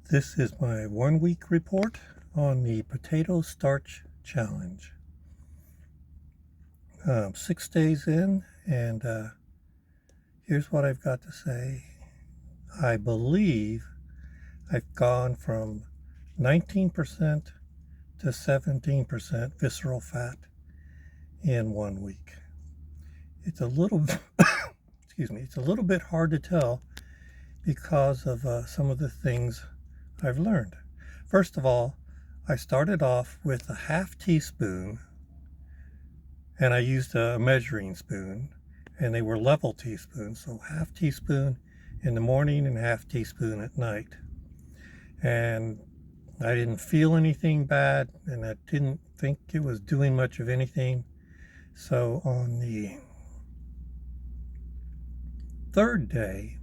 This is my 1 week report on the Potato Starch Challenge. 6 days in, and here's what I've got to say. I believe I've gone from 19% to 17% visceral fat in 1 week. It's a little, excuse me, it's a little bit hard to tell because of some of the things I've learned. First of all, I started off with a half teaspoon, and I used a measuring spoon, and they were level teaspoons, so half teaspoon in the morning and half teaspoon at night. And I didn't feel anything bad, and I didn't think it was doing much of anything. So on the third day,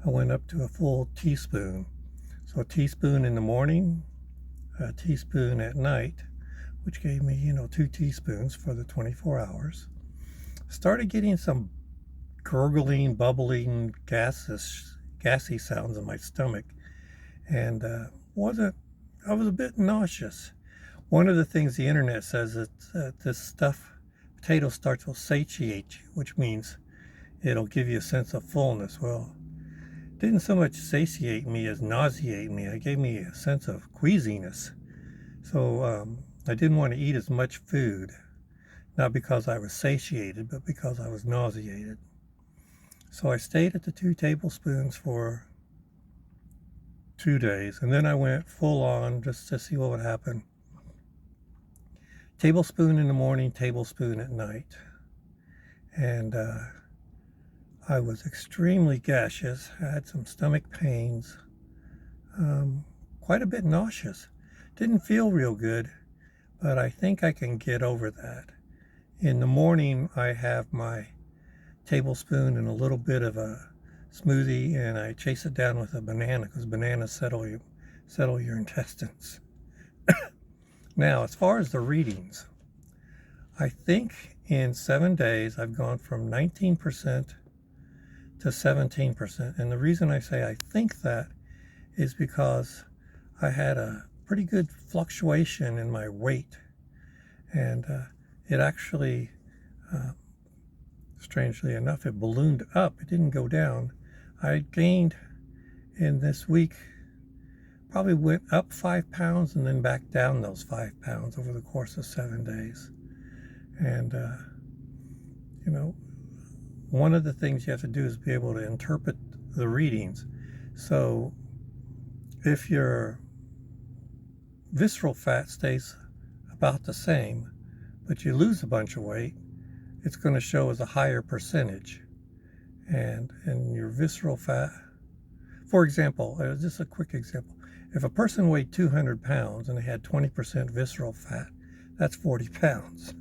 I went up to a full teaspoon. So a teaspoon in the morning, a teaspoon at night, which gave me, 2 teaspoons for the 24 hours. Started getting some gurgling, bubbling, gassy sounds in my stomach, and I was a bit nauseous. One of the things the internet says is that this stuff, potato starch, will satiate you, which means it'll give you a sense of fullness. Well, it didn't so much satiate me as nauseate me. It gave me a sense of queasiness. So I didn't want to eat as much food, not because I was satiated, but because I was nauseated. So I stayed at the 2 tablespoons for 2 days, and then I went full on just to see what would happen. Tablespoon in the morning, tablespoon at night. And I was extremely gaseous, had some stomach pains, quite a bit nauseous. Didn't feel real good, but I think I can get over that. In the morning, I have my tablespoon and a little bit of a smoothie, and I chase it down with a banana because bananas settle your intestines. Now, as far as the readings, I think in 7 days I've gone from 19% to 17%. And the reason I say I think that is because I had a pretty good fluctuation in my weight, and it actually, strangely enough, it ballooned up. It didn't go down. I gained in this week, probably went up 5 pounds and then back down those 5 pounds over the course of 7 days. And one of the things you have to do is be able to interpret the readings. So if your visceral fat stays about the same, but you lose a bunch of weight, it's going to show as a higher percentage. And your visceral fat, for example, just a quick example, if a person weighed 200 pounds and they had 20% visceral fat, that's 40 pounds.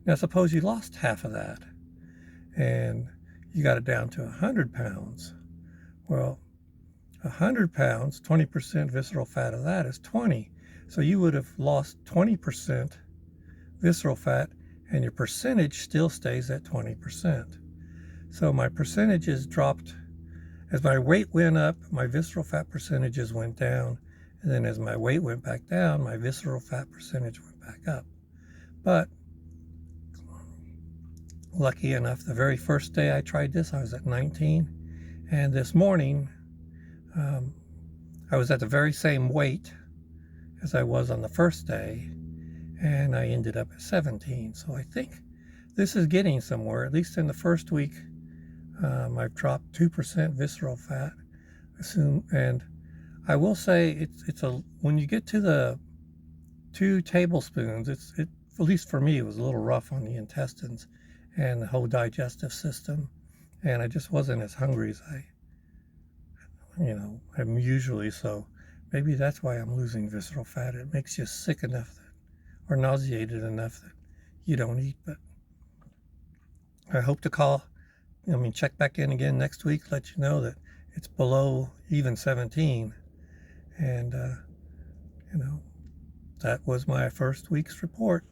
Now suppose you lost half of that and you got it down to 100 pounds. Well, 100 pounds, 20% visceral fat of that is 20. So you would have lost 20% visceral fat, and your percentage still stays at 20%. So my percentages dropped. As my weight went up, my visceral fat percentages went down. And then as my weight went back down, my visceral fat percentage went back up. But lucky enough, the very first day I tried this, I was at 19. And this morning, I was at the very same weight as I was on the first day, and I ended up at 17. So I think this is getting somewhere. At least in the first week, I've dropped 2% visceral fat. And I will say when you get to the 2 tablespoons, at least for me, it was a little rough on the intestines and the whole digestive system, and I just wasn't as hungry as I'm usually. So maybe that's why I'm losing visceral fat. It makes you sick enough or nauseated enough that you don't eat. But I hope to check back in again next week, let you know that it's below even 17. And, that was my first week's report.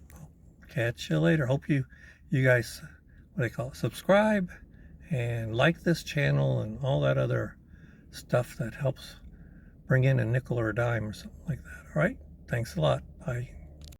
Catch you later. Hope you guys, subscribe and like this channel and all that other stuff that helps bring in a nickel or a dime or something like that. All right? Thanks a lot. Bye.